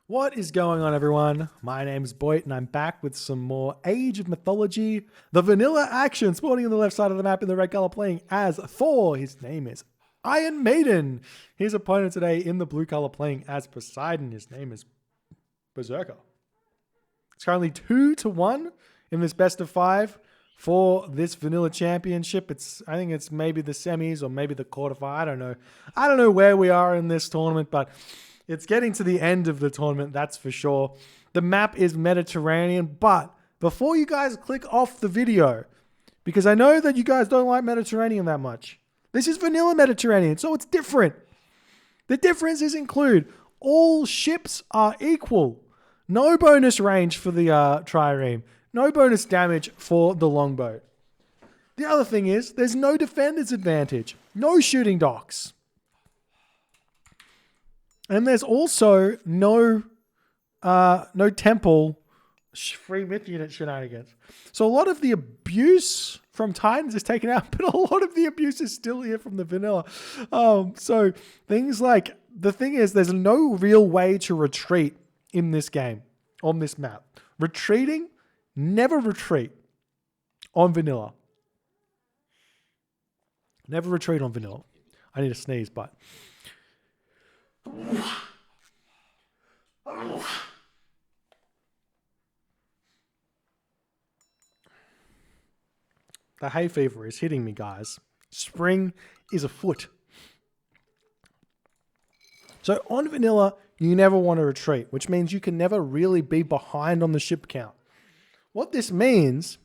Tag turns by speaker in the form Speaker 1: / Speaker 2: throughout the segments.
Speaker 1: What is going on, everyone? My name is Boyd, and I'm back with some more Age of Mythology. The vanilla action, sporting on the left side of the map in the red color, playing as Thor. His name is Iron Maiden. His opponent today in the blue color, playing as Poseidon. His name is Berserker. It's currently 2-1 in this best of 5 for this vanilla championship. I think it's maybe the semis or maybe the quarterfinal. I don't know. I don't know where we are in this tournament, but it's getting to the end of the tournament, that's for sure. The map is Mediterranean, but before you guys click off the video, because I know that you guys don't like Mediterranean that much, this is vanilla Mediterranean, so it's different. The differences include all ships are equal. No bonus range for the trireme. No bonus damage for the longboat. The other thing is, there's no defender's advantage. No shooting docks. And there's also no temple free myth unit shenanigans. So a lot of the abuse from Titans is taken out, but a lot of the abuse is still here from the vanilla. So things like, the thing is, there's no real way to retreat in this game, on this map. Retreating, never retreat on vanilla. Never retreat on vanilla. I need to sneeze, but... The hay fever is hitting me, guys. Spring is afoot. So on vanilla, you never want to retreat, which means you can never really be behind on the ship count. What this means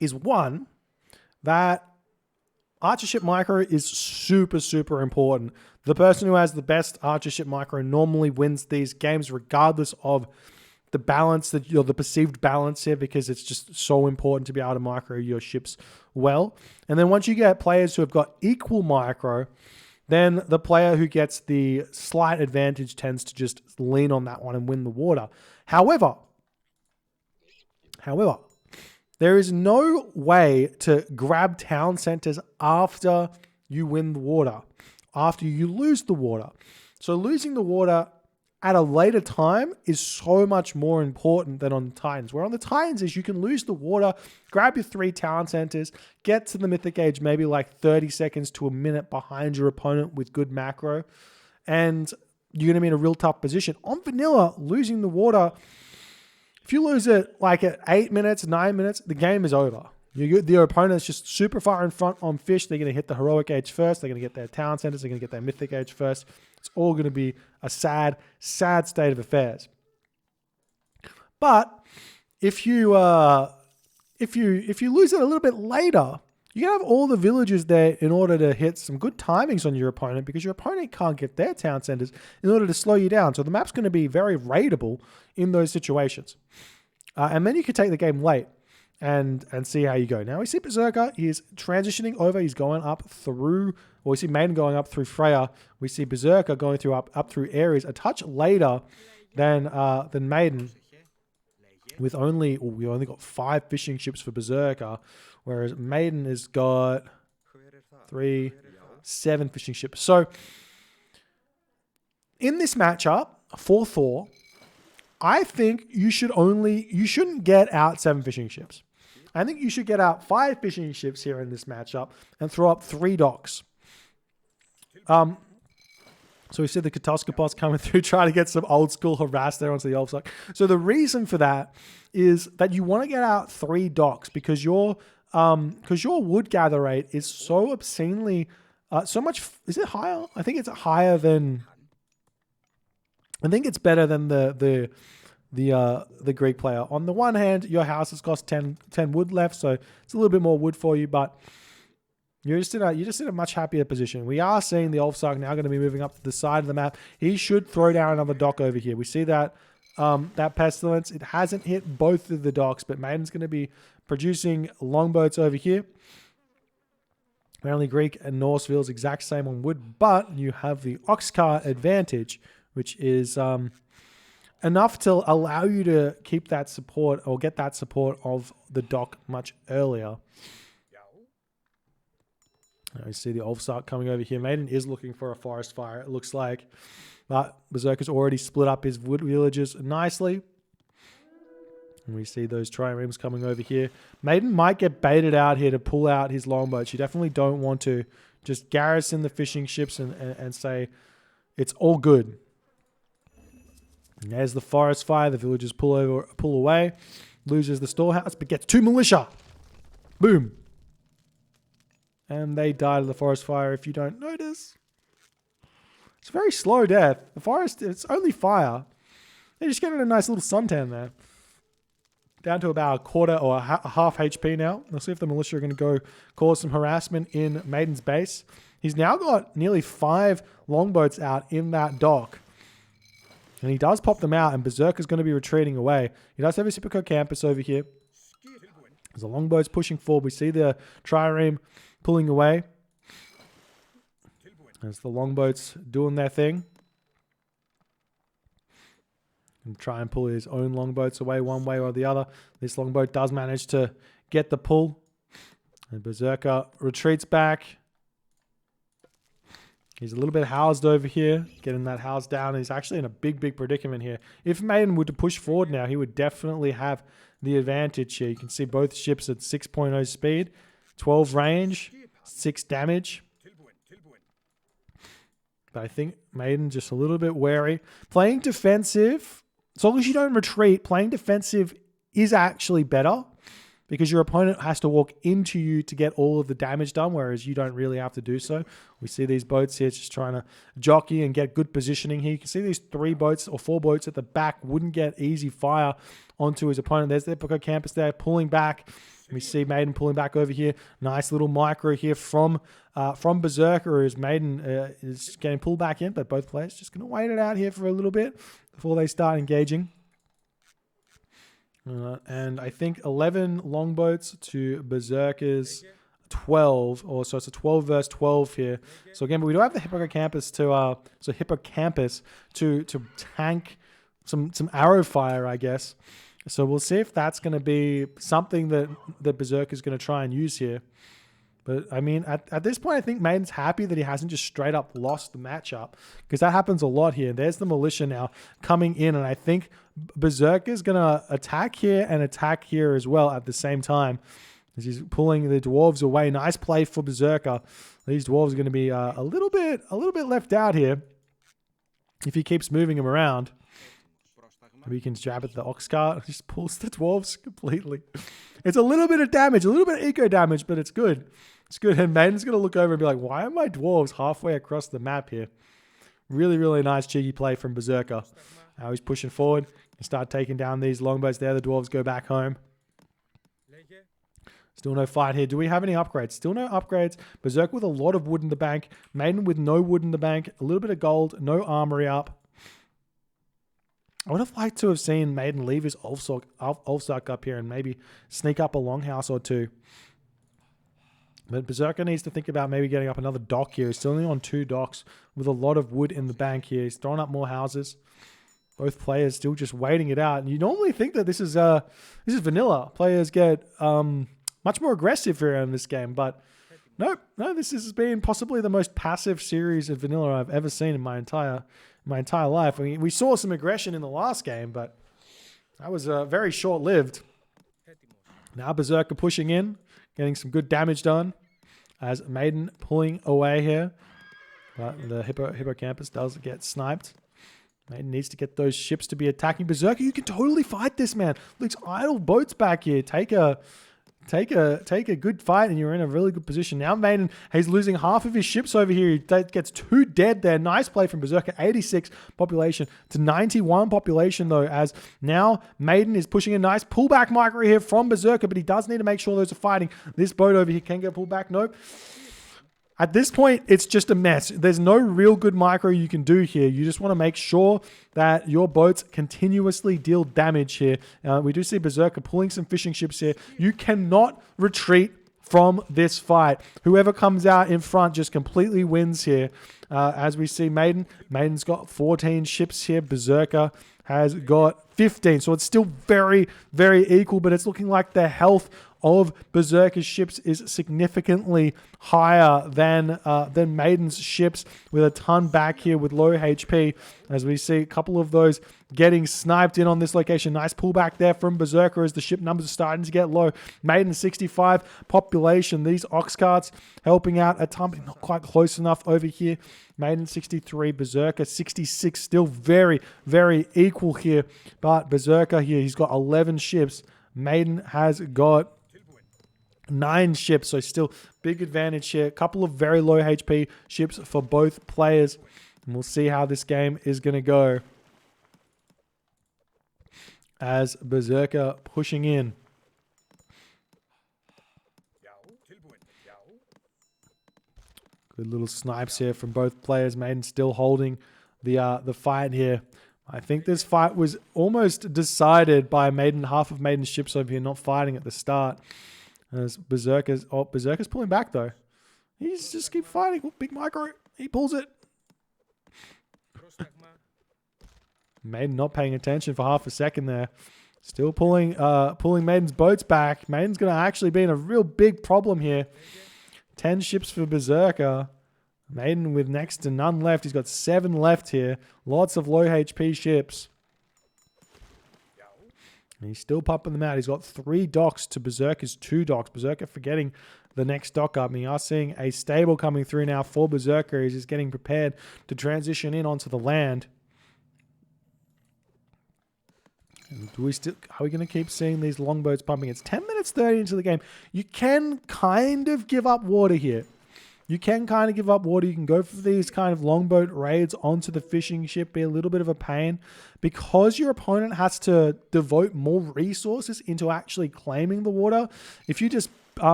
Speaker 1: is, one, that archer ship micro is super, super important. The person who has the best archer ship micro normally wins these games regardless of the balance, the perceived balance here, because it's just so important to be able to micro your ships well. And then once you get players who have got equal micro, then the player who gets the slight advantage tends to just lean on that one and win the water. However, there is no way to grab town centers after you win the water, after you lose the water. So losing the water at a later time is so much more important than on the Titans. Where on the Titans is you can lose the water, grab your 3 town centers, get to the mythic age maybe like 30 seconds to a minute behind your opponent with good macro, and you're going to be in a real tough position. On vanilla, losing the water, if you lose it like at 8 minutes, 9 minutes, the game is over. Your opponent's just super far in front on fish. They're going to hit the heroic age first. They're going to get their town centers. They're going to get their mythic age first. It's all going to be a sad, sad state of affairs. But if you lose it a little bit later, you can have all the villagers there in order to hit some good timings on your opponent, because your opponent can't get their town centers in order to slow you down. So the map's going to be very raidable in those situations. And then you can take the game late and see how you go. Now we see Berserker, he is transitioning over, he's going up through, or we see Maiden going up through Freya. We see Berserker going through up through Ares a touch later than Maiden. We only got 5 fishing ships for Berserker, whereas Maiden has got 7 fishing ships. So in this matchup for Thor, I think you shouldn't get out 7 fishing ships. I think you should get out 5 fishing ships here in this matchup and throw up 3 docks. So we see the Katoskopos coming through, trying to get some old school harass there onto the Ulfsock. So the reason for that is that you want to get out 3 docks, because your wood gather rate is so obscenely so much. Is it higher? I think it's higher than. I think it's better than the Greek player. On the one hand, your house has cost 10 wood left, so it's a little bit more wood for you, but you're just in a much happier position. We are seeing the Ulfsock now going to be moving up to the side of the map. He should throw down another dock over here. We see that that pestilence. It hasn't hit both of the docks, but Maiden's going to be producing longboats over here. Apparently Greek and Norse feels exact same on wood, but you have the oxcar advantage, which is enough to allow you to keep that support or get that support of the dock much earlier. You see the Ulfsock coming over here. Maiden is looking for a forest fire, it looks like. But Berserker's already split up his wood villagers nicely. And we see those triremes coming over here. Maiden might get baited out here to pull out his longboats. You definitely don't want to just garrison the fishing ships and say it's all good. And there's the forest fire. The villagers pull away. Loses the storehouse, but gets 2 militia. Boom. And they die to the forest fire if you don't notice. It's a very slow death. The forest, it's only fire. They're just getting a nice little suntan there. Down to about a quarter or a half HP now. Let's see if the militia are going to go cause some harassment in Maiden's base. He's now got nearly 5 longboats out in that dock. And he does pop them out, and Berserker's going to be retreating away. He does have his hippocampus over here. There's the longboats pushing forward. We see the trireme pulling away. There's the longboats doing their thing. And try and pull his own longboats away one way or the other. This longboat does manage to get the pull. And Berserker retreats back. He's a little bit housed over here. Getting that house down. He's actually in a big predicament here. If Maiden were to push forward now, he would definitely have the advantage here. You can see both ships at 6.0 speed. 12 range. 6 damage. But I think Maiden just a little bit wary. Playing defensive, as long as you don't retreat, playing defensive is actually better because your opponent has to walk into you to get all of the damage done, whereas you don't really have to do so. We see these boats here just trying to jockey and get good positioning here. You can see these 3 boats or 4 boats at the back wouldn't get easy fire onto his opponent. There's the hippocampus there pulling back. We see Maiden pulling back over here. Nice little micro here from Berserker as Maiden is getting pulled back in, but both players just going to wait it out here for a little bit before they start engaging. And I think 11 longboats to Berserker's 12, or so it's a 12 versus 12 here. So again, but we do have the hippocampus to tank some arrow fire, I guess. So we'll see if that's going to be something that Berserker is going to try and use here. But I mean, at this point, I think Maiden's happy that he hasn't just straight up lost the matchup, because that happens a lot here. There's the militia now coming in, and I think Berserker is going to attack here and attack here as well at the same time, as he's pulling the dwarves away. Nice play for Berserker. These dwarves are going to be a little bit left out here if he keeps moving them around. Maybe he can jab at the ox cart. Just pulls the dwarves completely. It's a little bit of damage, a little bit of eco damage, but it's good. It's good. And Maiden's going to look over and be like, why are my dwarves halfway across the map here? Really nice cheeky play from Berserker. Now he's pushing forward and start taking down these longboats there. The dwarves go back home. Still no fight here. Do we have any upgrades? Still no upgrades. Berserker with a lot of wood in the bank. Maiden with no wood in the bank. A little bit of gold. No armory up. I would have liked to have seen Maiden leave his Ulfsark up here and maybe sneak up a longhouse or 2. But Berserker needs to think about maybe getting up another dock here. He's still only on 2 docks with a lot of wood in the bank here. He's throwing up more houses. Both players still just waiting it out. And you normally think that this is vanilla. Players get much more aggressive here in this game, but no, this has been possibly the most passive series of vanilla I've ever seen in my entire life. I mean, we saw some aggression in the last game, but that was very short-lived. Now Berserker pushing in, getting some good damage done as Maiden pulling away here. But the hippocampus does get sniped. Maiden needs to get those ships to be attacking. Berserker, you can totally fight this, man. Looks idle boats back here. Take a good fight and you're in a really good position. Now Maiden, he's losing half of his ships over here. He gets 2 dead there. Nice play from Berserker. 86 population to 91 population though, as now Maiden is pushing a nice pullback micro here from Berserker, but he does need to make sure those are fighting. This boat over here can get pulled back. Nope. At this point, it's just a mess. There's no real good micro you can do here. You just want to make sure that your boats continuously deal damage here. We do see Berserker pulling some fishing ships here. You cannot retreat from this fight. Whoever comes out in front just completely wins here. as we see Maiden. Maiden's got 14 ships here. Berserker has got 15. So it's still very, very equal, but it's looking like the health of Berserker's ships is significantly higher than Maiden's ships, with a ton back here with low HP, as we see a couple of those getting sniped in on this location. Nice pullback there from Berserker as the ship numbers are starting to get low. Maiden 65 population. These ox carts helping out a ton, but not quite close enough over here. Maiden 63, Berserker 66, still very, very equal here. But Berserker here, he's got 11 ships. Maiden has got 9 ships, so still big advantage here. A couple of very low HP ships for both players, and we'll see how this game is going to go as Berserker pushing in. Good little snipes here from both players. Maiden still holding the fight here. I think this fight was almost decided by Maiden. Half of Maiden's ships over here not fighting at the start. As Berserker's pulling back though. He's just keep fighting. Oh, big micro. He pulls it. Maiden not paying attention for half a second there. Still pulling Maiden's boats back. Maiden's gonna actually be in a real big problem here. 10 ships for Berserker. Maiden with next to none left. He's got 7 left here. Lots of low HP ships. And he's still popping them out. He's got 3 docks to Berserker's 2 docks. Berserker forgetting the next dock up. And we are seeing a stable coming through now for Berserker. He's just getting prepared to transition in onto the land. And are we going to keep seeing these longboats pumping? It's 10 minutes 30 into the game. You can kind of give up water here. You can kind of give up water. You can go for these kind of longboat raids onto the fishing ship, be a little bit of a pain. Because your opponent has to devote more resources into actually claiming the water, if you just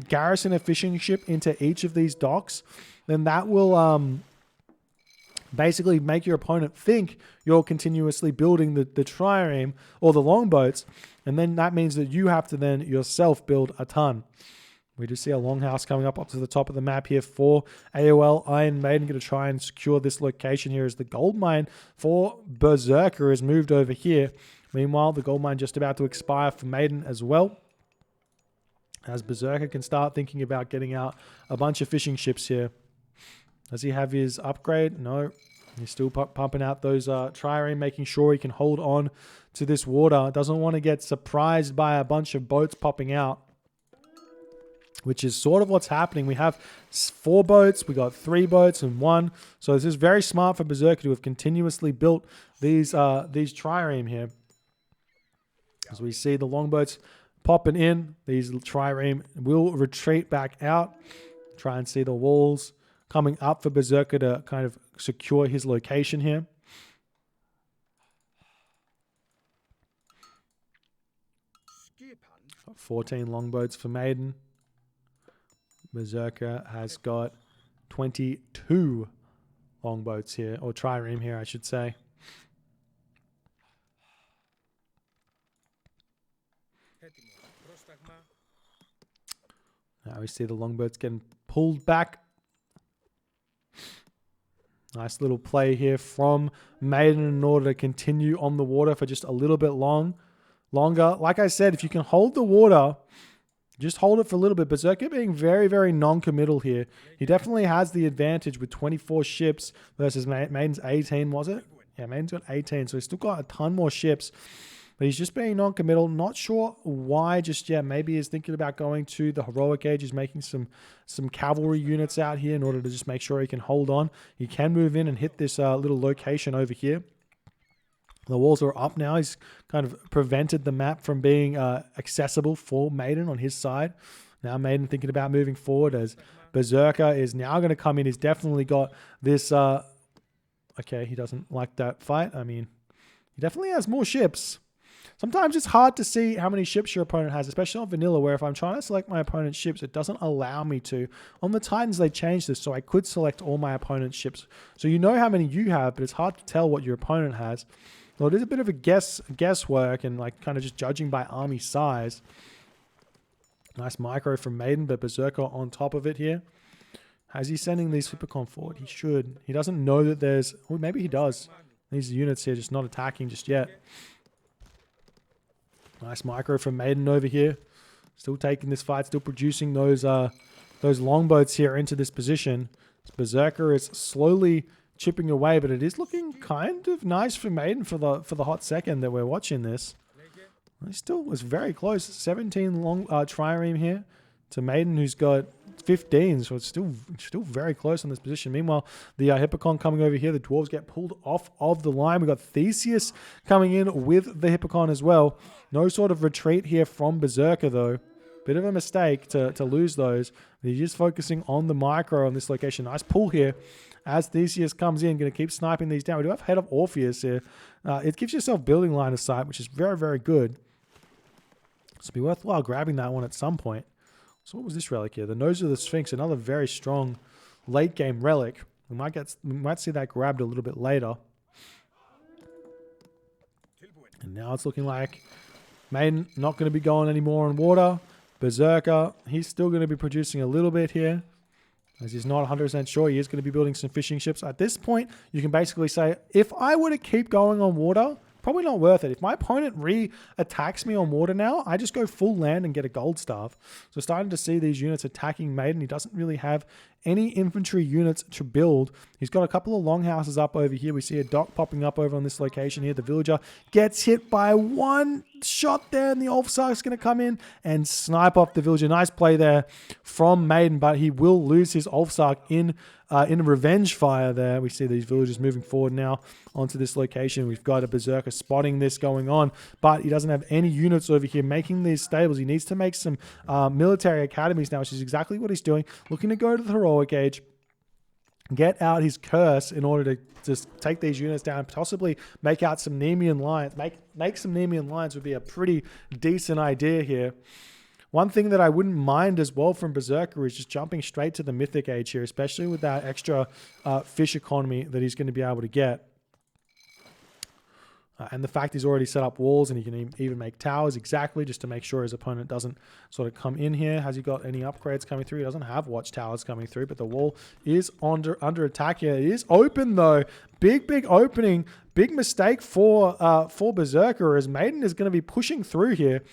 Speaker 1: garrison a fishing ship into each of these docks, then that will basically make your opponent think you're continuously building the trireme or the longboats, and then that means that you have to then yourself build a ton. We just see a longhouse coming up to the top of the map here for AOL. Iron Maiden going to try and secure this location here as the gold mine for Berserker is moved over here. Meanwhile, the gold mine just about to expire for Maiden as well, as Berserker can start thinking about getting out a bunch of fishing ships here. Does he have his upgrade? No. He's still pumping out those trireme, making sure he can hold on to this water. Doesn't want to get surprised by a bunch of boats popping out, which is sort of what's happening. We have 4 boats, we got 3 boats and 1. So this is very smart for Berserker to have continuously built these trireme here. As we see the longboats popping in, these trireme will retreat back out. Try and see the walls coming up for Berserker to kind of secure his location here. Got 14 longboats for Maiden. Berserker has got 22 longboats here, or trireme here, I should say. Now we see the longboats getting pulled back. Nice little play here from Maiden in order to continue on the water for just a little bit longer. Like I said, if you can hold the water, just hold it for a little bit. Berserker being very, very non-committal here. He definitely has the advantage with 24 ships versus Maiden's 18, was it? Yeah, Maiden's got 18, so he's still got a ton more ships. But he's just being non-committal. Not sure why just yet. Maybe he's thinking about going to the heroic age. He's making some cavalry units out here in order to just make sure he can hold on. He can move in and hit this little location over here. The walls are up now. He's kind of prevented the map from being accessible for Maiden on his side. Now Maiden thinking about moving forward as Berserker is now going to come in. He's definitely got this... okay, he doesn't like that fight. I mean, he definitely has more ships. Sometimes it's hard to see how many ships your opponent has, especially on vanilla, where if I'm trying to select my opponent's ships, it doesn't allow me to. On the Titans, they changed this, so I could select all my opponent's ships. So you know how many you have, but it's hard to tell what your opponent has. Well, it is a bit of a guesswork and like kind of just judging by army size. Nice micro from Maiden, but Berserker on top of it here. Has he sending these Hippocon forward? He should. He doesn't know that there's... Well, maybe he does. These units here just not attacking just yet. Nice micro from Maiden over here. Still taking this fight. Still producing those longboats here into this position. This Berserker is slowly chipping away, but it is looking kind of nice for Maiden for the hot second that we're watching this. He still was very close. 17 long trireme here to Maiden, who's got 15, so it's still very close on this position. Meanwhile, the Hippocon coming over here. The dwarves get pulled off of the line. We've got Theseus coming in with the Hippocon as well. No sort of retreat here from Berserker, though. Bit of a mistake to lose those. He's just focusing on the micro on this location. Nice pull here as Theseus comes in. Going to keep sniping these down. We do have Head of Orpheus here. It gives yourself building line of sight, which is very, very good. So it'd be worthwhile grabbing that one at some point. So what was this relic here? The Nose of the Sphinx, another very strong late game relic. We might see that grabbed a little bit later. And now it's looking like Maiden not going to be going anymore on water. Berserker, he's still going to be producing a little bit here, as he's not 100% sure. He is going to be building some fishing ships. At this point, you can basically say, if I were to keep going on water, probably not worth it. If my opponent re-attacks me on water now, I just go full land and get a gold staff. So starting to see these units attacking Maiden. He doesn't really have any infantry units to build. He's got a couple of longhouses up over here. We see a dock popping up over on this location here. The villager gets hit by one shot there, and the Ulfsark's going to come in and snipe off the villager. Nice play there from Maiden, but he will lose his Ulfsark in a revenge fire there. We see these villagers moving forward now onto this location. We've got a Berserker spotting this going on, but he doesn't have any units over here making these stables. He needs to make some military academies now, which is exactly what he's doing. Looking to go to the heroic age, get out his curse in order to just take these units down, possibly make out some Nemean lines. Make some Nemean lines would be a pretty decent idea here. One thing that I wouldn't mind as well from Berserker is just jumping straight to the Mythic Age here, especially with that extra fish economy that he's going to be able to get. And the fact he's already set up walls and he can even make towers exactly just to make sure his opponent doesn't sort of come in here. Has he got any upgrades coming through? He doesn't have watchtowers coming through, but the wall is under attack here. It is open though. Big opening. Big mistake for Berserker, as Maiden is going to be pushing through here.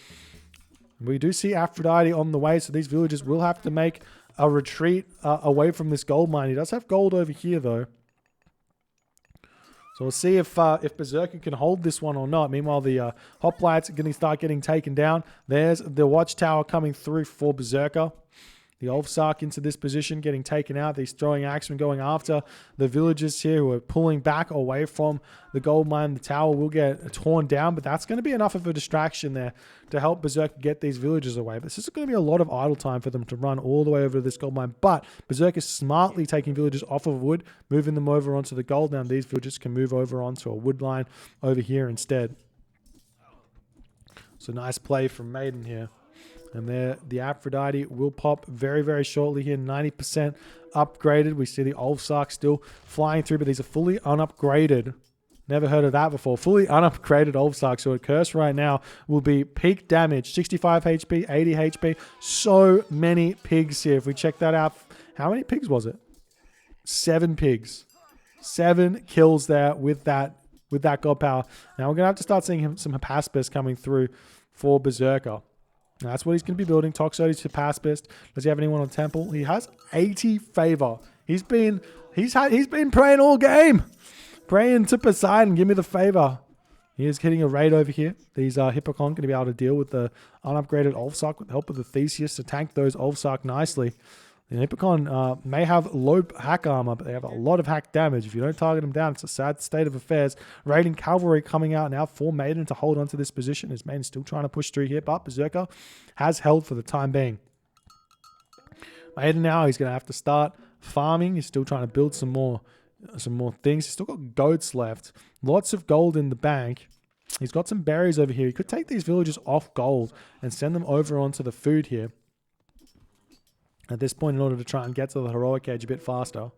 Speaker 1: We do see Aphrodite on the way, so these villagers will have to make a retreat away from this gold mine. He does have gold over here, though. So we'll see if Berserker can hold this one or not. Meanwhile, the hoplites are going to start getting taken down. There's the watchtower coming through for Berserker. The Ulfsark into this position, getting taken out. These throwing axemen going after the villagers here who are pulling back away from the gold mine. The tower will get torn down, but that's going to be enough of a distraction there to help Berserker get these villagers away. But this is going to be a lot of idle time for them to run all the way over to this gold mine. But Berserker is smartly taking villagers off of wood, moving them over onto the gold. Now these villagers can move over onto a wood line over here instead. So nice play from Maiden here. And there, the Aphrodite will pop very, very shortly here. 90% upgraded. We see the Ulfsark still flying through, but these are fully unupgraded. Never heard of that before. Fully unupgraded Ulfsark. So a curse right now will be peak damage. 65 HP, 80 HP. So many pigs here. If we check that out, how many pigs was it? 7 pigs. 7 kills there with that god power. Now we're going to have to start seeing some Hephaestus coming through for Berserker. Now, that's what he's going to be building. Toxotes to Hephaestus. Does he have anyone on Temple? He has 80 favor. He's been praying all game. Praying to Poseidon, give me the favor. He is getting a raid over here. These Hippocon going to be able to deal with the unupgraded Ulfsark with the help of the Theseus to tank those Ulfsark nicely. The Hippocon may have low hack armor, but they have a lot of hack damage. If you don't target them down, it's a sad state of affairs. Raiding cavalry coming out now for Maiden to hold on to this position. As Maiden's still trying to push through here, but Berserker has held for the time being. Maiden now, he's going to have to start farming. He's still trying to build some more things. He's still got goats left. Lots of gold in the bank. He's got some berries over here. He could take these villagers off gold and send them over onto the food here at this point in order to try and get to the heroic age a bit faster.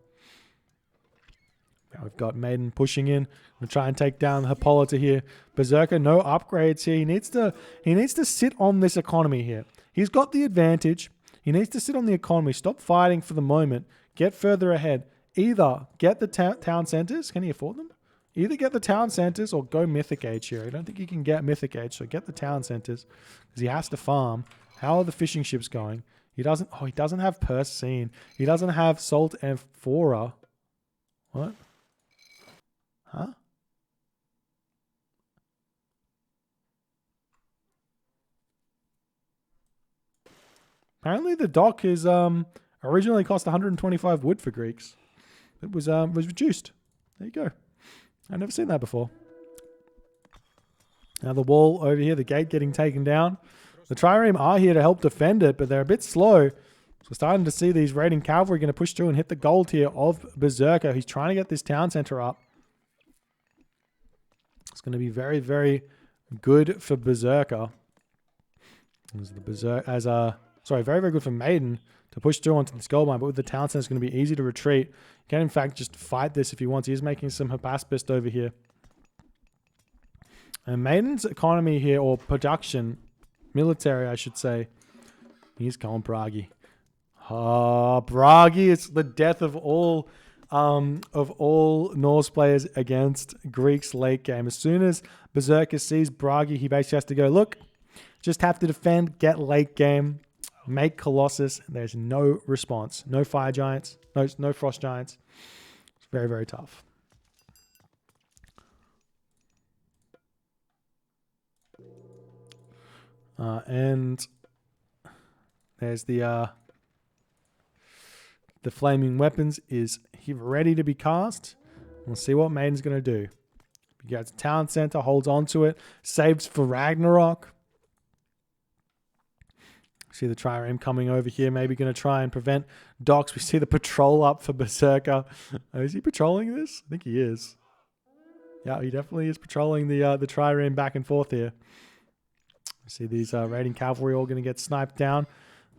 Speaker 1: Now we've got Maiden pushing in. We'll try and take down Hippolyta here. Berserker, no upgrades here. He needs to sit on this economy here. He's got the advantage. He needs to sit on the economy. Stop fighting for the moment. get further ahead. Either get the town centers. Can he afford them? Either get the town centers or go Mythic Age here. I don't think he can get Mythic Age, so get the town centers because he has to farm. How are the fishing ships going? He doesn't. Oh, he doesn't have Poseidon. He doesn't have Salt Amphora. What? Huh? Apparently, the dock is originally cost 125 wood for Greeks. It was reduced. There you go. I've never seen that before. Now the wall over here, the gate getting taken down. The trireme are here to help defend it, but they're a bit slow. So we're starting to see these raiding cavalry going to push through and hit the gold here of Berserker. He's trying to get this town center up. It's going to be very, very good for Berserker. Very, very good for Maiden to push through onto this gold mine, but with the town center, it's going to be easy to retreat. He can, in fact, just fight this if he wants. He is making some Hypaspist over here. And Maiden's economy here, or production, military, I should say. He's going Bragi. Oh, Bragi, it's the death of all Norse players against Greeks late game. As soon as Berserker sees Bragi, he basically has to go, look, just have to defend, get late game, make Colossus. There's no response. No fire giants, no frost giants. It's very, very tough. And there's the flaming weapons is ready to be cast. We'll see what Maiden's going to do. He gets town center, holds on to it, saves for Ragnarok. See the trireme coming over here, maybe going to try and prevent docks. We see the patrol up for Berserker. Is he patrolling this? I think he is. Yeah, he definitely is patrolling the trireme back and forth here. See these raiding cavalry all going to get sniped down.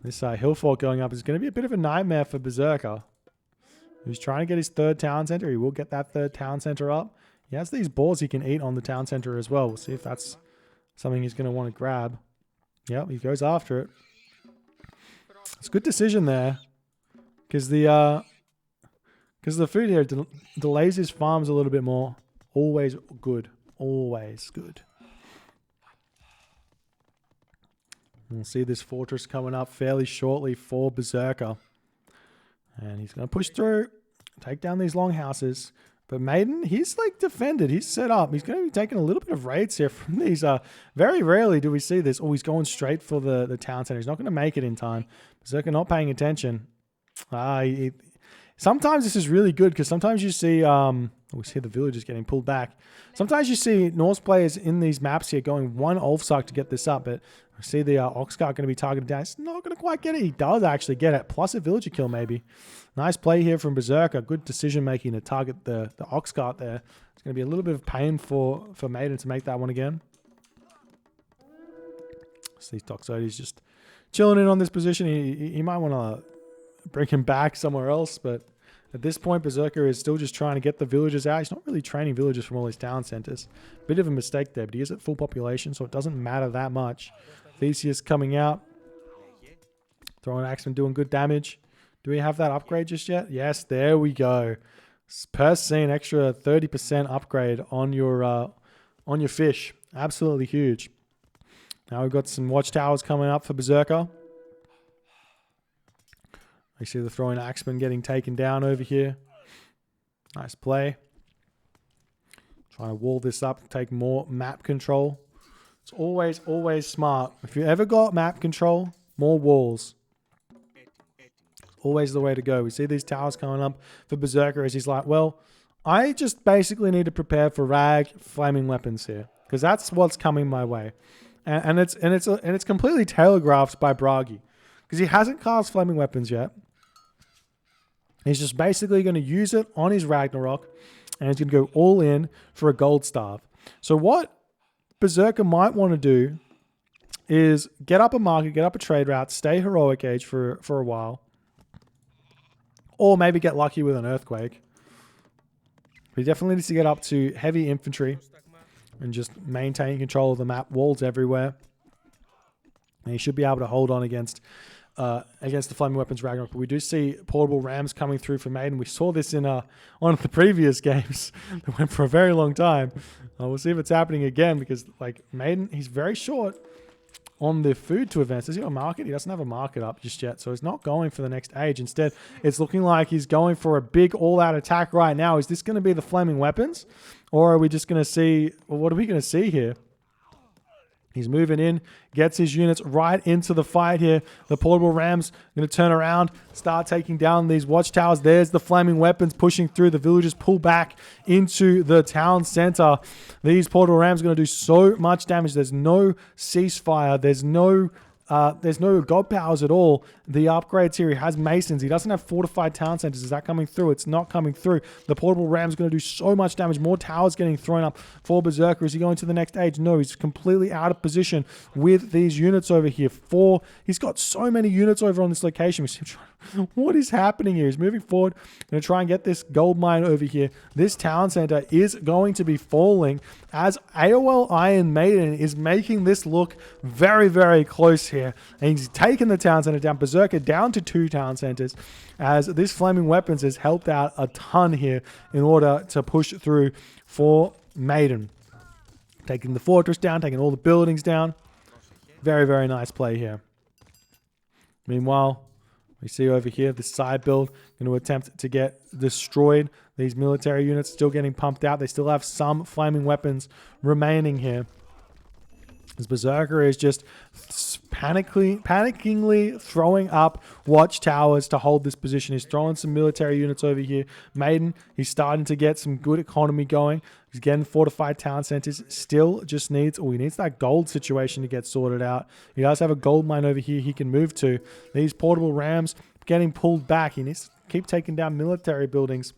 Speaker 1: This hill fort going up is going to be a bit of a nightmare for Berserker. He's trying to get his third town center. He will get that third town center up. He has these boars he can eat on the town center as well. We'll see if that's something he's going to want to grab. Yep, he goes after it. It's a good decision there. Because the food here delays his farms a little bit more. Always good. Always good. We'll see this fortress coming up fairly shortly for Berserker. And he's going to push through, take down these longhouses. But Maiden, he's like defended. He's set up. He's going to be taking a little bit of raids here from these. Very rarely do we see this. Oh, he's going straight for the town center. He's not going to make it in time. Berserker not paying attention. Sometimes this is really good because sometimes you see... we see the villagers getting pulled back. Sometimes you see Norse players in these maps here going one Ulfsark to get this up, but we see the Oxcart going to be targeted down. It's not going to quite get it. He does actually get it, plus a villager kill maybe. Nice play here from Berserker. Good decision making to target the Oxcart there. It's going to be a little bit of pain for Maiden to make that one again. See Toxotes just chilling in on this position. He might want to bring him back somewhere else, but at this point, Berserker is still just trying to get the villagers out. He's not really training villagers from all his town centers. Bit of a mistake there, but he is at full population, so it doesn't matter that much. Theseus coming out. Throwing Axeman doing good damage. Do we have that upgrade just yet? Yes, there we go. Per scene, extra 30% upgrade on your fish. Absolutely huge. Now we've got some watchtowers coming up for Berserker. You see the throwing Axeman getting taken down over here. Nice play. Trying to wall this up, take more map control. It's always, always smart. If you ever got map control, more walls. Always the way to go. We see these towers coming up for Berserker as he's like, well, I just basically need to prepare for flaming weapons here. Because that's what's coming my way. And it's completely telegraphed by Bragi. Because he hasn't cast flaming weapons yet. He's just basically going to use it on his Ragnarok, and he's going to go all in for a gold starve. So what Berserker might want to do is get up a market, get up a trade route, stay heroic age for a while, or maybe get lucky with an earthquake. But he definitely needs to get up to heavy infantry and just maintain control of the map, walls everywhere. And he should be able to hold on against against the Flaming Weapons Ragnarok. But we do see portable rams coming through for Maiden. We saw this in one of the previous games that went for a very long time. We'll see if it's happening again because like Maiden, he's very short on the food to advance. Does he have a market? He doesn't have a market up just yet, so he's not going for the next age. Instead, it's looking like he's going for a big all-out attack right now. Is this going to be the Flaming Weapons? Or are we just going to see... Well, what are we going to see here? He's moving in, gets his units right into the fight here. The portable rams going to turn around, start taking down these watchtowers. There's the Flaming Weapons pushing through. The villagers pull back into the town center. These portable rams are going to do so much damage. There's no ceasefire. There's no god powers at all. The upgrades here, he has masons. He doesn't have fortified town centers. Is that coming through? It's not coming through. The portable ram's going to do so much damage. More towers getting thrown up for Berserker. Is he going to the next age? No, he's completely out of position with these units over here. He's got so many units over on this location. What is happening here? He's moving forward. Going to try and get this gold mine over here. This town center is going to be falling as AOL Iron Maiden is making this look very, very close here. And he's taken the town center down. Berserker down to 2 town centers as this Flaming Weapons has helped out a ton here in order to push through for Maiden. Taking the fortress down, taking all the buildings down. Very, very nice play here. Meanwhile, we see over here the side build going to attempt to get destroyed. These military units still getting pumped out. They still have some Flaming Weapons remaining here. As Berserker is just panickingly throwing up watchtowers to hold this position. He's throwing some military units over here. Maiden, he's starting to get some good economy going. He's getting fortified town centers. Still just needs, he needs that gold situation to get sorted out. He does have a gold mine over here he can move to. These portable rams getting pulled back. He needs to keep taking down military buildings.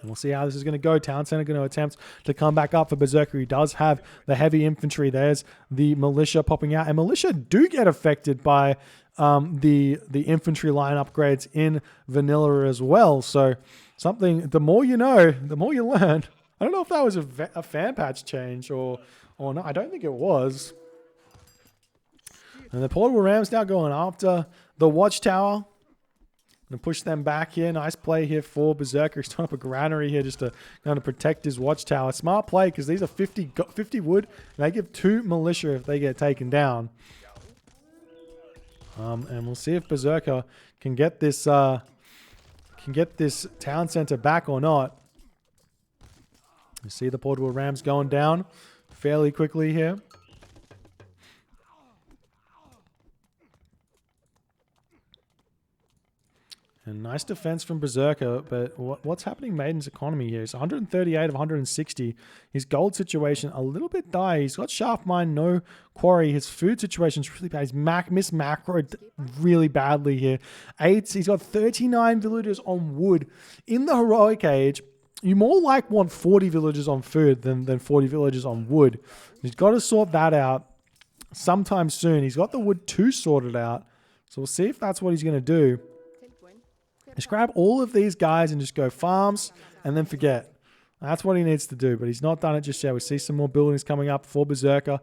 Speaker 1: And we'll see how this is going to go. Town Center going to attempt to come back up for Berserker. He does have the heavy infantry. There's the militia popping out. And militia do get affected by the infantry line upgrades in vanilla as well. So something, the more you know, the more you learn. I don't know if that was a fan patch change or not. I don't think it was. And the portable rams now going after the watchtower. Going to push them back here. Nice play here for Berserker. He's throwing up a granary here just to kind of protect his watchtower. Smart play because these are 50 wood. And they give 2 militia if they get taken down. And we'll see if Berserker can get this town center back or not. You see the portable rams going down fairly quickly here. And nice defense from Berserker, but what's happening Maiden's economy here? It's 138 of 160. His gold situation a little bit dire. He's got shaft mine, no quarry. His food situation's really bad. He's missed macro really badly here. He's got 39 villagers on wood. In the heroic age, you more like want 40 villagers on food than 40 villagers on wood. He's got to sort that out sometime soon. He's got the wood 2 sorted out. So we'll see if that's what he's going to do. Just grab all of these guys and just go farms and then forget. That's what he needs to do, but he's not done it just yet. We see some more buildings coming up for Berserker.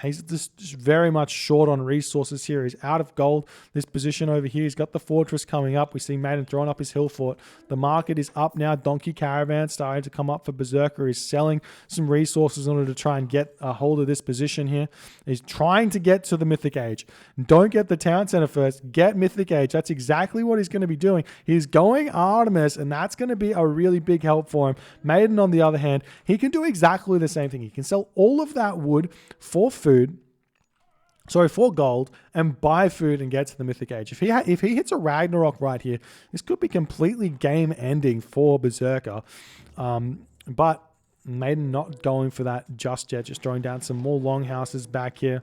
Speaker 1: He's just very much short on resources here. He's out of gold. This position over here, he's got the fortress coming up. We see Maiden throwing up his hill fort. The market is up now. Donkey Caravan starting to come up for Berserker. He's selling some resources in order to try and get a hold of this position here. He's trying to get to the Mythic Age. Don't get the town center first. Get Mythic Age. That's exactly what he's going to be doing. He's going Artemis, and that's going to be a really big help for him. Maiden, on the other hand, he can do exactly the same thing. He can sell all of that wood for gold and buy food and get to the Mythic Age. If he hits a Ragnarok right here, this could be completely game ending for Berserker. But Maiden not going for that just yet, just throwing down some more longhouses back here.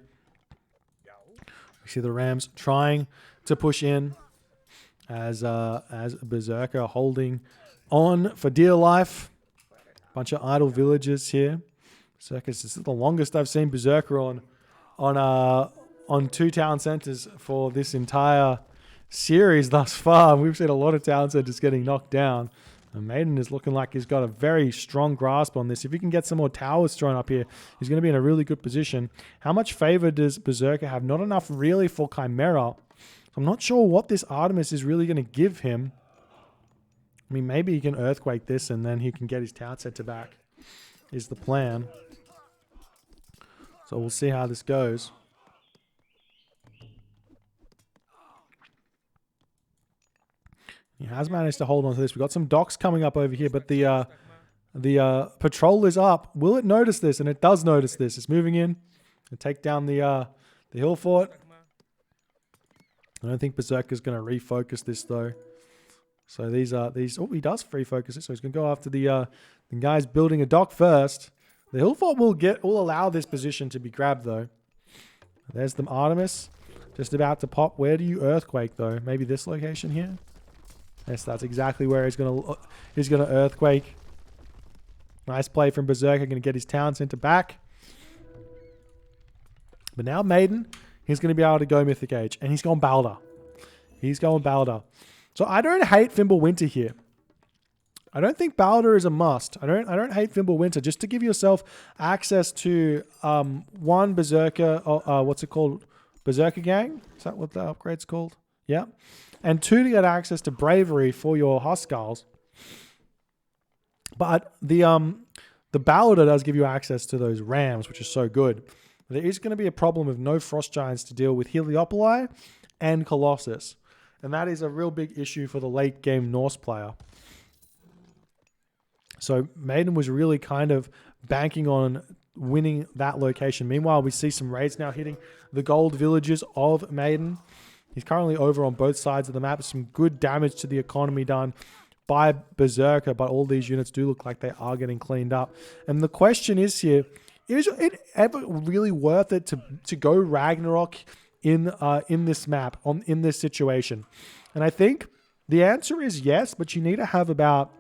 Speaker 1: We see the Rams trying to push in as Berserker holding on for dear life. Bunch of idle villagers here. This is the longest I've seen Berserker on 2 town centers for this entire series thus far. We've seen a lot of town centers getting knocked down. And Maiden is looking like he's got a very strong grasp on this. If he can get some more towers thrown up here, he's going to be in a really good position. How much favor does Berserker have? Not enough really for Chimera. So I'm not sure what this Artemis is really going to give him. I mean, maybe he can Earthquake this and then he can get his town center back, is the plan. So we'll see how this goes. He has managed to hold on to this. We've got some docks coming up over here, but the patrol is up. Will it notice this? And it does notice this. It's moving in and take down the hill fort. I don't think Berserker's going to refocus this though. So these. Oh, he does free focus it. So he's going to go after the guys building a dock first. The hill fort will allow this position to be grabbed though. There's the Artemis, just about to pop. Where do you Earthquake though? Maybe this location here. Yes, that's exactly where he's going to Earthquake. Nice play from Berserker. Going to get his town center back. But now Maiden, he's going to be able to go Mythic Age. And he's going Balder. He's going Balder. So I don't hate Fimbulwinter here. I don't think Balder is a must. I don't hate Fimbulwinter. Just to give yourself access to one Berserker, what's it called? Berserker Gang? Is that what the upgrade's called? Yeah. And 2 to get access to Bravery for your Huskarls. But the Balder does give you access to those Rams, which is so good. There is going to be a problem with no Frost Giants to deal with Heliopoli and Colossus. And that is a real big issue for the late game Norse player. So Maiden was really kind of banking on winning that location. Meanwhile, we see some raids now hitting the gold villages of Maiden. He's currently over on both sides of the map. Some good damage to the economy done by Berserker, but all these units do look like they are getting cleaned up. And the question is here, is it ever really worth it to go Ragnarok in this map, in this situation? And I think the answer is yes, but you need to have about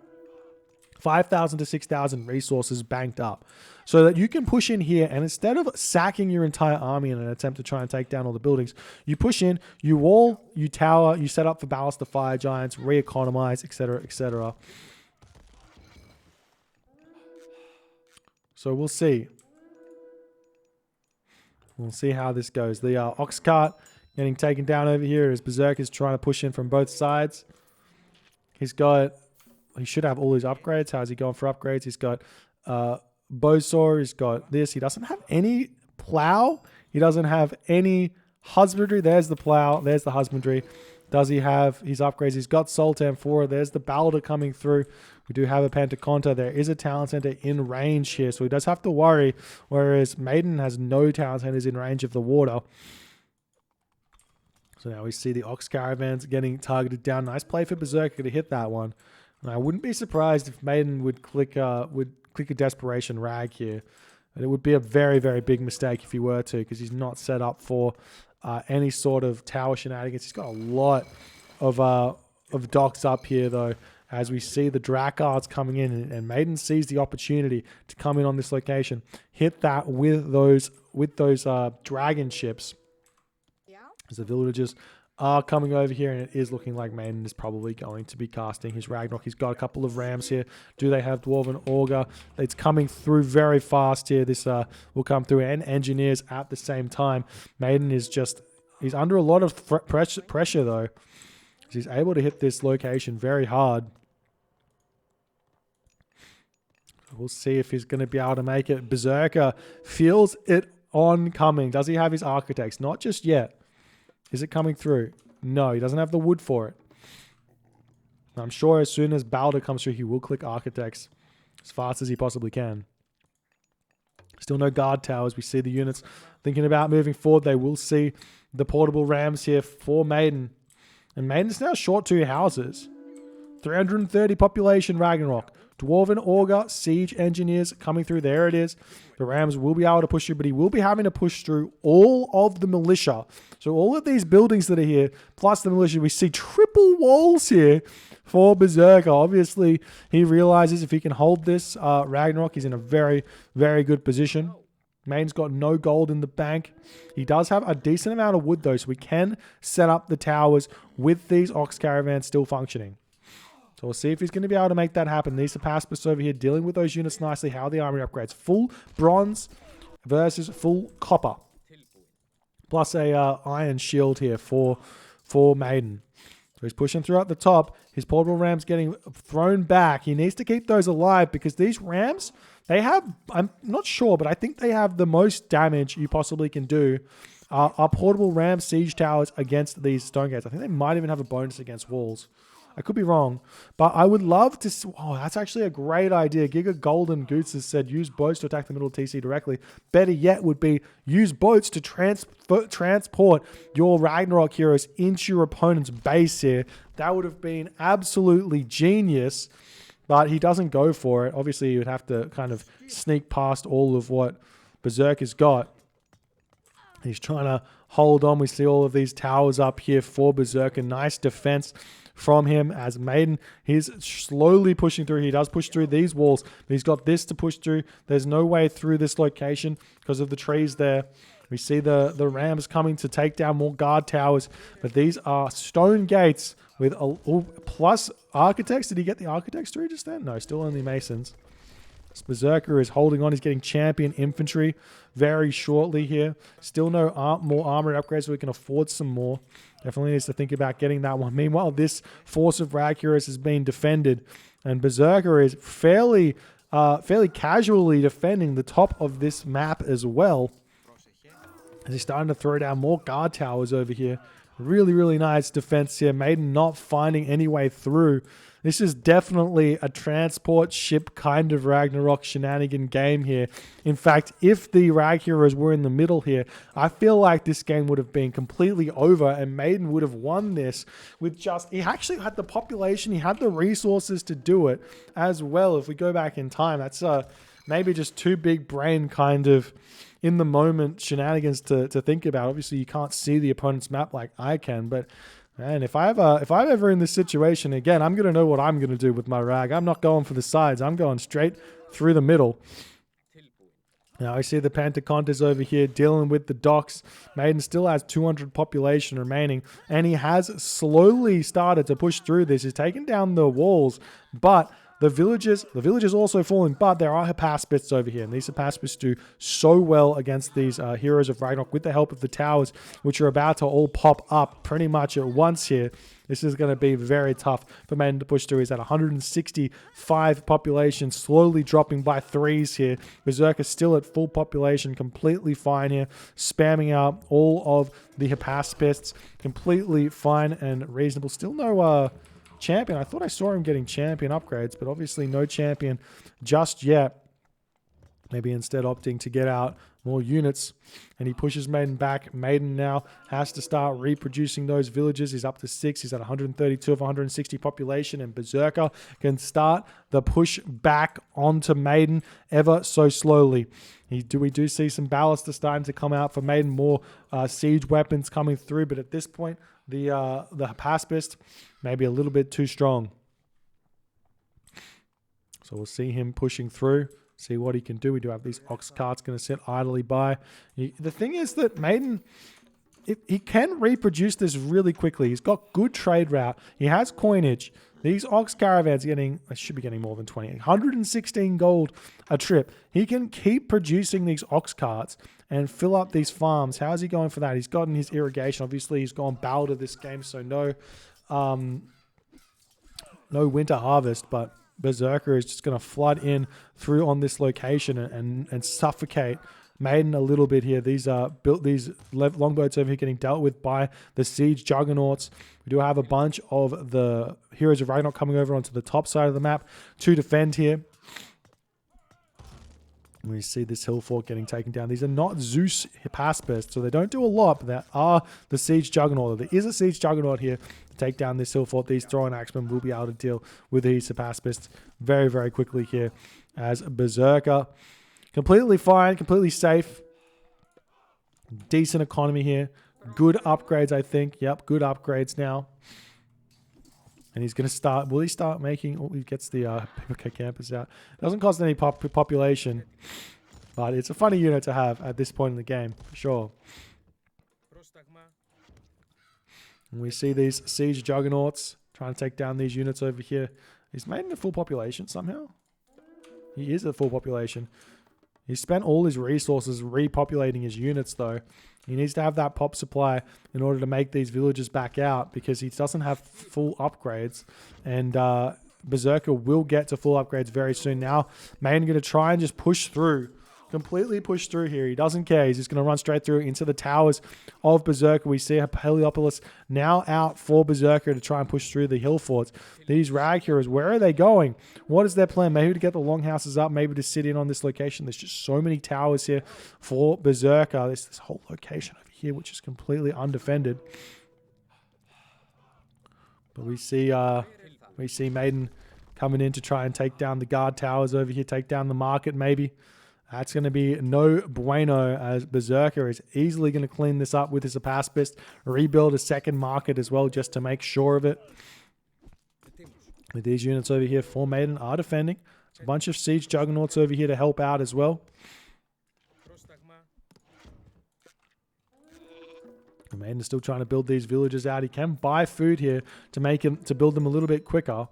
Speaker 1: 5,000 to 6,000 resources banked up so that you can push in here, and instead of sacking your entire army in an attempt to try and take down all the buildings, you push in, you wall, you tower, you set up for ballast the fire giants, re-economize, etc., etc. So we'll see. We'll see how this goes. The ox cart getting taken down over here as Berserk is trying to push in from both sides. He should have all his upgrades. How's he going for upgrades? He's got Bowsaw. He's got this. He doesn't have any plow. He doesn't have any husbandry. There's the plow. There's the husbandry. Does he have his upgrades? He's got Sultan 4. There's the Balder coming through. We do have a Pentaconta. There is a talent center in range here, so he does have to worry, whereas Maiden has no talent centers in range of the water. So now we see the Ox Caravans getting targeted down. Nice play for Berserker to hit that one. And I wouldn't be surprised if Maiden would click a Desperation Rag here. And it would be a very, very big mistake if he were to, because he's not set up for any sort of tower shenanigans. He's got a lot of docks up here, though, as we see the Drakards coming in, and Maiden sees the opportunity to come in on this location, hit that with those dragon ships. Yeah. As the villagers are coming over here, and it is looking like Maiden is probably going to be casting his Ragnarok. He's got a couple of rams here. Do they have Dwarven Augur? It's coming through very fast here. This will come through, and engineers at the same time. Maiden is he's under a lot of pressure though. He's able to hit this location very hard. We'll see if he's going to be able to make it. Berserker feels it oncoming. Does he have his architects? Not just yet. Is it coming through? No, he doesn't have the wood for it. I'm sure as soon as Balder comes through, he will click architects as fast as he possibly can. Still no guard towers. We see the units thinking about moving forward. They will see the portable rams here for Maiden. And Maiden's now short 2 houses. 330 population Ragnarok. Dwarven Augur, Siege Engineers coming through. There it is. The Rams will be able to push through, but he will be having to push through all of the militia. So all of these buildings that are here, plus the militia, we see triple walls here for Berserker. Obviously, he realizes if he can hold this Ragnarok, he's in a very, very good position. Maiden's got no gold in the bank. He does have a decent amount of wood, though, so we can set up the towers with these Ox Caravans still functioning. So we'll see if he's going to be able to make that happen. These are Paspus over here dealing with those units nicely. How are the army upgrades? Full bronze versus full copper. Plus a iron shield here for for Maiden. So he's pushing through at the top. His portable rams getting thrown back. He needs to keep those alive because these rams, they have, I'm not sure, but I think they have the most damage you possibly can do. Are portable ram siege towers against these stone gates. I think they might even have a bonus against walls. I could be wrong, but I would love to see, oh, that's actually a great idea. Giga Golden Goose has said use boats to attack the middle of TC directly. Better yet would be use boats to transport your Ragnarok heroes into your opponent's base here. That would have been absolutely genius, but he doesn't go for it. Obviously, you would have to kind of sneak past all of what Berserker's got. He's trying to hold on. We see all of these towers up here for Berserker. Nice defense from him as Maiden. He's slowly pushing through. He does push through these walls, but he's got this to push through. There's no way through this location because of the trees there. We see the rams coming to take down more guard towers, but these are stone gates with plus architects. Did he get the architects through just then? No, still only masons. This Berserker is holding on. He's getting champion infantry very shortly here. Still no more armored upgrades, so we can afford some more. Definitely needs to think about getting that one. Meanwhile, this force of Rag Heroes has been defended, and Berserker is fairly casually defending the top of this map as well. As he's starting to throw down more guard towers over here. Really, really nice defense here. Maiden not finding any way through. This is definitely a transport ship kind of Ragnarok shenanigan game here. In fact, if the Rag Heroes were in the middle here, I feel like this game would have been completely over and Maiden would have won this with just... He actually had the population, he had the resources to do it as well. If we go back in time, that's maybe just too big brain kind of in the moment shenanigans to think about. Obviously, you can't see the opponent's map like I can, but... Man, if I'm ever in this situation again, I'm going to know what I'm going to do with my Rag. I'm not going for the sides. I'm going straight through the middle. Now, I see the Pentacontas over here dealing with the docks. Maiden still has 200 population remaining, and he has slowly started to push through this. He's taken down the walls, but... The villagers also falling, but there are Hypaspists over here, and these Hypaspists do so well against these heroes of Ragnarok with the help of the towers, which are about to all pop up pretty much at once here. This is going to be very tough for Maiden to push through. He's at 165 population, slowly dropping by threes here. Berserker still at full population, completely fine here, spamming out all of the Hypaspists, completely fine and reasonable. Still no... champion. I thought I saw him getting champion upgrades, but obviously no champion just yet. Maybe instead opting to get out more units, and he pushes Maiden back. Maiden now has to start reproducing those villages. He's up to 6. He's at 132 of 160 population, and Berserker can start the push back onto Maiden ever so slowly. We do see some ballista starting to come out for Maiden, more siege weapons coming through, but at this point, the Hypaspist maybe a little bit too strong. So we'll see him pushing through, see what he can do. We do have these ox carts going to sit idly by. The thing is that Maiden, he can reproduce this really quickly. He's got good trade route. He has coinage. These ox caravans should be getting more than 20. 116 gold a trip. He can keep producing these ox carts and fill up these farms. How's he going for that? He's gotten his irrigation. Obviously, he's gone Balder this game, so no winter harvest, but Berserker is just going to flood in through on this location and suffocate Maiden a little bit here. These longboats over here getting dealt with by the siege juggernauts. We do have a bunch of the heroes of Ragnarok coming over onto the top side of the map to defend here. We see this hill fort getting taken down. These are not Zeus Hypaspists, so they don't do a lot, but there are the siege juggernaut. There is a siege juggernaut here to take down this hill fort. These throwing axemen will be able to deal with these Hypaspists very, very quickly here as Berserker. Completely fine, completely safe. Decent economy here. Good upgrades, I think. Yep, good upgrades now. And he's going to start... Will he start making... Oh, he gets the campus out. Doesn't cost any population. But it's a funny unit to have at this point in the game, for sure. And we see these siege juggernauts trying to take down these units over here. He's made a full population somehow. He is a full population. He spent all his resources repopulating his units, though. He needs to have that pop supply in order to make these villagers back out because he doesn't have full upgrades. And Berserker will get to full upgrades very soon. Now, Maiden going to try and just push through. Completely push through here. He doesn't care. He's just going to run straight through into the towers of Berserker. We see Heliopolis now out for Berserker to try and push through the hill forts. These rag heroes, where are they going? What is their plan? Maybe to get the longhouses up, maybe to sit in on this location. There's just so many towers here for Berserker. There's this whole location over here, which is completely undefended. But we see Maiden coming in to try and take down the guard towers over here, take down the market maybe. That's going to be no bueno, as Berserker is easily going to clean this up with his Apaspist, rebuild a second market as well just to make sure of it. With these units over here for Maiden are defending. There's a bunch of siege juggernauts over here to help out as well. Maiden is still trying to build these villages out. He can buy food here to build them a little bit quicker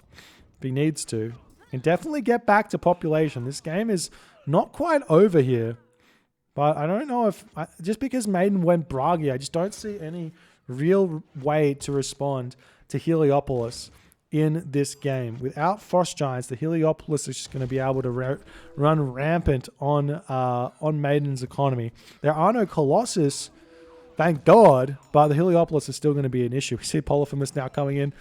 Speaker 1: if he needs to. And definitely get back to population. This game is not quite over here. But I don't know if... just because Maiden went Bragi, I just don't see any real way to respond to Heliopolis in this game. Without Frost Giants, the Heliopolis is just going to be able to run rampant on Maiden's economy. There are no Colossus, thank God, but the Heliopolis is still going to be an issue. We see Polyphemus now coming in.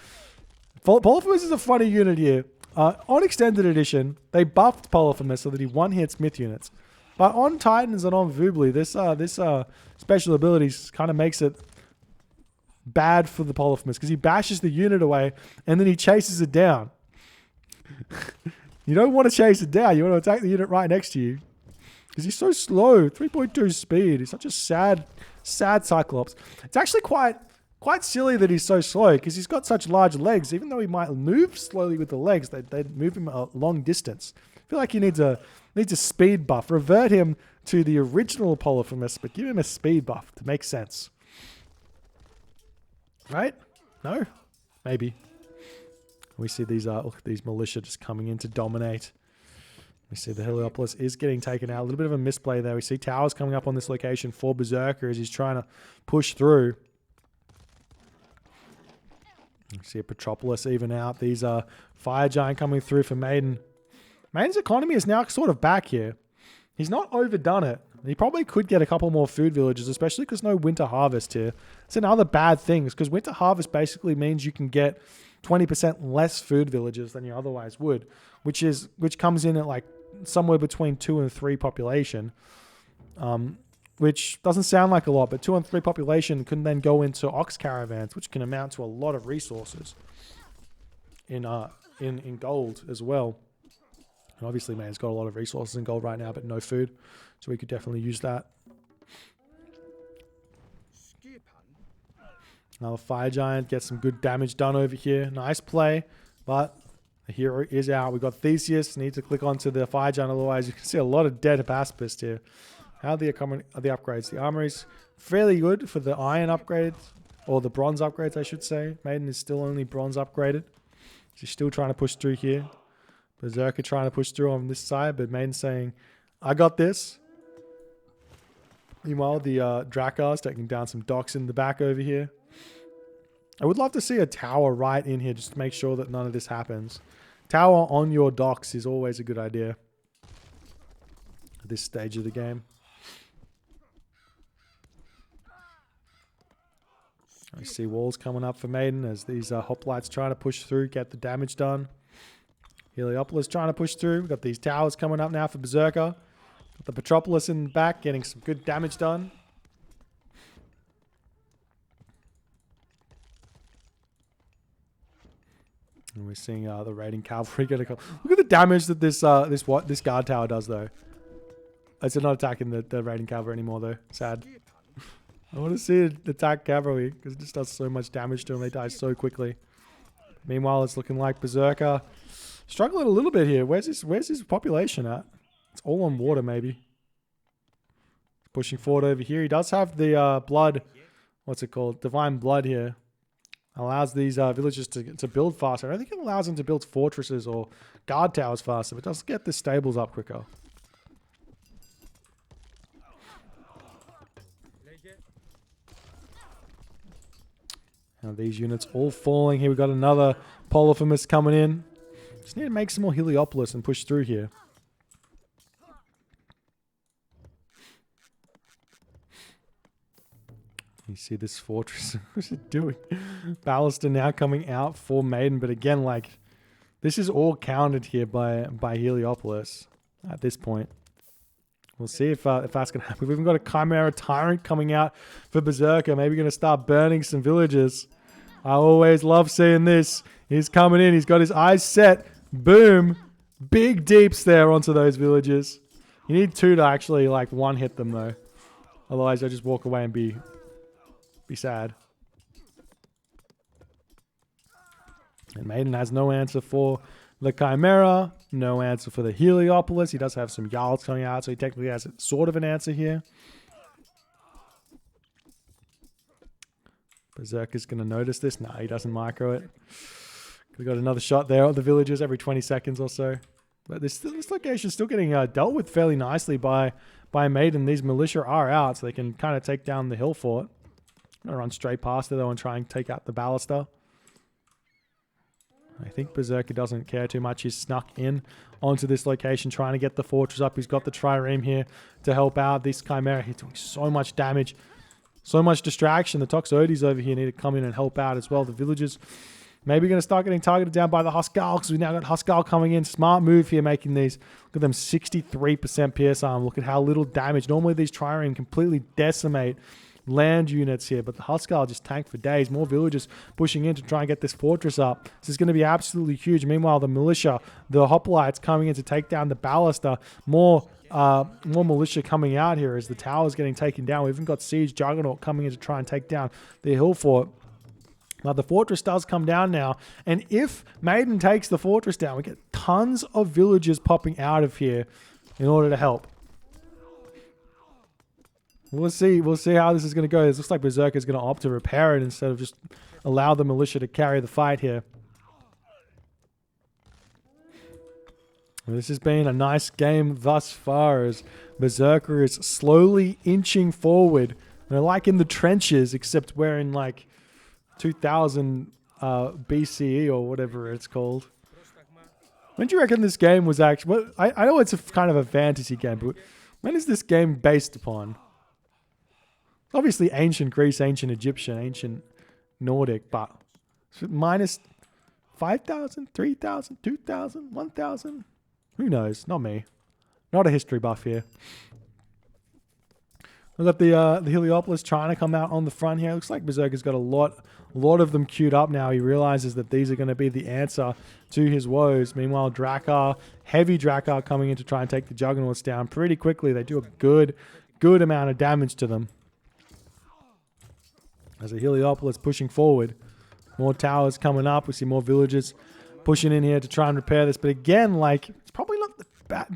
Speaker 1: Polyphemus is a funny unit here. On Extended Edition, they buffed Polyphemus so that he one-hits myth units. But on Titans and on Vubli, this special abilities kind of makes it bad for the Polyphemus because he bashes the unit away and then he chases it down. You don't want to chase it down. You want to attack the unit right next to you because he's so slow. 3.2 speed. He's such a sad Cyclops. It's actually quite silly that he's so slow because he's got such large legs. Even though he might move slowly with the legs, they move him a long distance. I feel like he needs a speed buff. Revert him to the original Polyphemus, but give him a speed buff to make sense. Right? No? Maybe. We see these militia just coming in to dominate. We see the Heliopolis is getting taken out. A little bit of a misplay there. We see towers coming up on this location for Berserker as he's trying to push through. You see a Petropolis even out. These are Fire Giant coming through for Maiden. Maiden's economy is now sort of back here. He's not overdone it. He probably could get a couple more food villages, especially because no winter harvest here. It's another bad thing, because winter harvest basically means you can get 20% less food villages than you otherwise would, which comes in at like somewhere between 2 and 3 population. Which doesn't sound like a lot, but 2 and 3 population can then go into ox caravans, which can amount to a lot of resources in gold as well. And obviously, man's got a lot of resources in gold right now, but no food, so we could definitely use that. Another Fire Giant gets some good damage done over here. Nice play, but the hero is out. We've got Theseus. Need to click onto the Fire Giant, otherwise you can see a lot of dead Apaspist here. How are the upgrades? The armory's fairly good for the iron upgrades, or the bronze upgrades, I should say. Maiden is still only bronze upgraded. She's still trying to push through here. Berserker trying to push through on this side, but Maiden's saying, I got this. Meanwhile, the Drakar's taking down some docks in the back over here. I would love to see a tower right in here just to make sure that none of this happens. Tower on your docks is always a good idea at this stage of the game. I see walls coming up for Maiden as these hoplites trying to push through, get the damage done. Heliopolis trying to push through. We've got these towers coming up now for Berserker. Got the Petropolis in the back getting some good damage done. And we're seeing the raiding cavalry get a couple. Look at the damage that this guard tower does though. It's not attacking the raiding cavalry anymore though. Sad. I want to see it attack cavalry because it just does so much damage to them. They die so quickly. Meanwhile, it's looking like Berserker struggling a little bit here. Where's his population at? It's all on water, maybe. Pushing forward over here. He does have the blood. What's it called? Divine blood here. Allows these villagers to build faster. I don't think it allows them to build fortresses or guard towers faster, but it does get the stables up quicker. Now these units all falling here. We've got another Polyphemus coming in. Just need to make some more Heliopolis and push through here. You see this fortress. What's it doing? Ballista now coming out for Maiden. But again, like, this is all countered here by Heliopolis at this point. We'll see if that's going to happen. We've even got a Chimera Tyrant coming out for Berserker. Maybe going to start burning some villages. I always love seeing this. He's coming in. He's got his eyes set. Boom. Big deeps there onto those villages. You need two to actually, like, one-hit them, though. Otherwise, they'll just walk away and be sad. And Maiden has no answer for the Chimera. No answer for the Heliopolis. He does have some Jarls coming out, so he technically has sort of an answer here. Berserker's going to notice this. Nah, he doesn't micro it. We got another shot there at the villagers every 20 seconds or so. But this location's still getting dealt with fairly nicely by Maiden. These militia are out, so they can kind of take down the hill fort. I'm going to run straight past it, though, and try and take out the ballista. I think Berserker doesn't care too much. He's snuck in onto this location, trying to get the fortress up. He's got the trireme here to help out. This Chimera, he's doing so much damage, so much distraction. The Toxotes over here need to come in and help out as well. The villagers maybe going to start getting targeted down by the Huskal, because we've now got Huskal coming in. Smart move here, making these. Look at them, 63% PS arm. Look at how little damage. Normally these trireme completely decimate land units here, but the Huskal just tanked for days. More villagers pushing in to try and get this fortress up. This is going to be absolutely huge. Meanwhile, the militia, the hoplites coming in to take down the ballista. More militia coming out here as the tower's getting taken down. We've even got Siege Juggernaut coming in to try and take down the hill fort. Now, the fortress does come down now, and if Maiden takes the fortress down, we get tons of villagers popping out of here in order to help. We'll see how this is going to go. It looks like Berserker is going to opt to repair it instead of just allow the militia to carry the fight here. Well, this has been a nice game thus far as Berserker is slowly inching forward. They're like in the trenches, except we're in like 2000 BCE or whatever it's called. When do you reckon this game was actually... Well, I know it's kind of a fantasy game, but when is this game based upon? Obviously ancient Greece, ancient Egyptian, ancient Nordic, but minus 5,000, 3,000, 2,000, 1,000? Who knows? Not me. Not a history buff here. We've got the Heliopolis trying to come out on the front here. Looks like Berserker's got a lot of them queued up now. He realizes that these are going to be the answer to his woes. Meanwhile, Drakkar, heavy Drakkar coming in to try and take the Juggernauts down pretty quickly. They do a good amount of damage to them. As the Heliopolis pushing forward. More towers coming up. We see more villagers pushing in here to try and repair this. But again, like, it's probably not the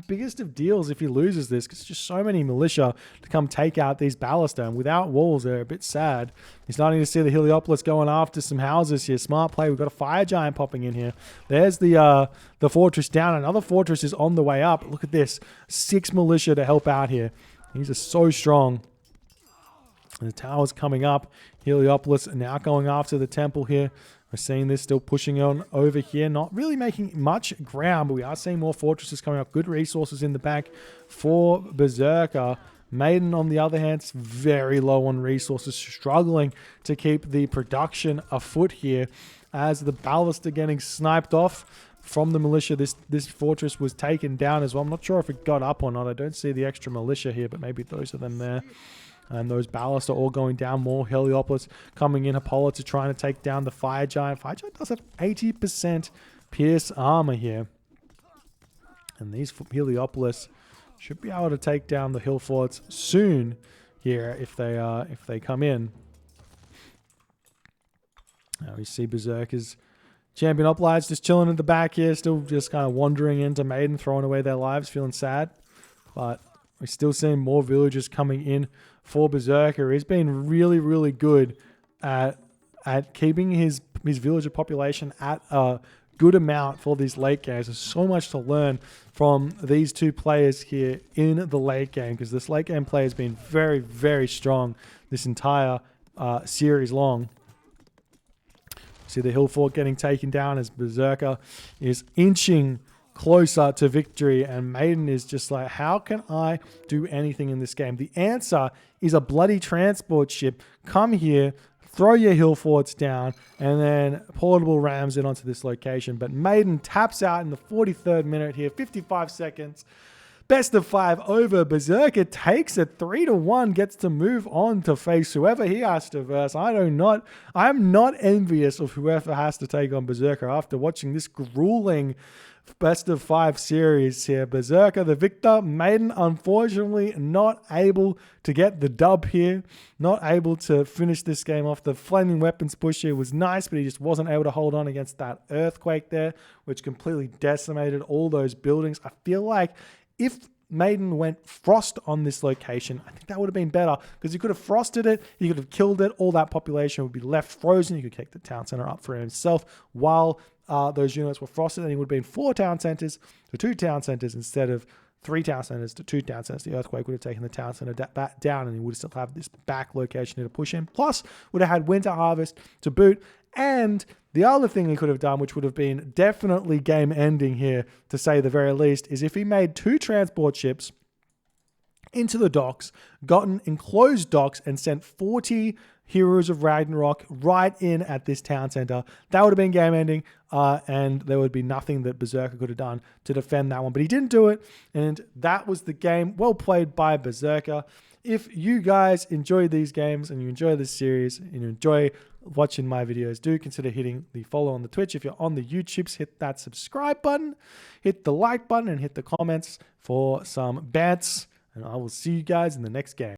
Speaker 1: biggest of deals if he loses this, because it's just so many militia to come take out these ballista. And without walls, they're a bit sad. You're starting to see the Heliopolis going after some houses here. Smart play. We've got a fire giant popping in here. There's the fortress down. Another fortress is on the way up. Look at this. 6 militia to help out here. These are so strong. And the tower's coming up. Heliopolis now going after the temple here. We're seeing this still pushing on over here. Not really making much ground, but we are seeing more fortresses coming up. Good resources in the back for Berserker. Maiden, on the other hand, is very low on resources. Struggling to keep the production afoot here. As the ballista getting sniped off from the militia. This fortress was taken down as well. I'm not sure if it got up or not. I don't see the extra militia here, but maybe those are them there. And those ballasts are all going down. More Heliopolis coming in. Hippolyta trying to take down the Fire Giant. Fire Giant does have 80% pierce armor here. And these Heliopolis should be able to take down the hill forts soon here if they come in. Now we see Berserker's champion hoplites just chilling at the back here. Still just kind of wandering into Maiden, throwing away their lives, feeling sad. But we're still seeing more villagers coming in for Berserker. He's been really, really good at keeping his villager population at a good amount for these late games. There's so much to learn from these two players here in the late game, because this late game play has been very, very strong this entire series long. See the hill fort getting taken down as Berserker is inching closer to victory, and Maiden is just like, how can I do anything in this game? The answer is a bloody transport ship. Come here, throw your hill forts down, and then portable rams it onto this location. But Maiden taps out in the 43rd minute here, 55 seconds. Best of 5 over. Berserker takes it 3-1, gets to move on to face whoever he has to verse. I'm not envious of whoever has to take on Berserker after watching this grueling best of 5 series here. Berserker the victor. Maiden unfortunately not able to get the dub here, not able to finish this game off. The flaming weapons push here was nice, but he just wasn't able to hold on against that earthquake there, which completely decimated all those buildings. I feel like if Maiden went frost on this location, I think that would have been better, because he could have frosted it, he could have killed it, all that population would be left frozen, he could kick the town center up for himself while those units were frosted, and he would have been 4 town centers to 2 town centers instead of 3 town centers to 2 town centers. The earthquake would have taken the town center back down, and he would still have this back location to push him. Plus, would have had winter harvest to boot. And the other thing he could have done, which would have been definitely game ending here, to say the very least, is if he made 2 transport ships into the docks, gotten enclosed docks, and sent 40 Heroes of Ragnarok right in at this town center. That would have been game ending, and there would be nothing that Berserker could have done to defend that one. But he didn't do it, and that was the game. Well played by Berserker. If you guys enjoy these games and you enjoy this series and you enjoy watching my videos, do consider hitting the follow on the Twitch. If you're on the YouTubes, hit that subscribe button, hit the like button, and hit the comments for some bants. And I will see you guys in the next game.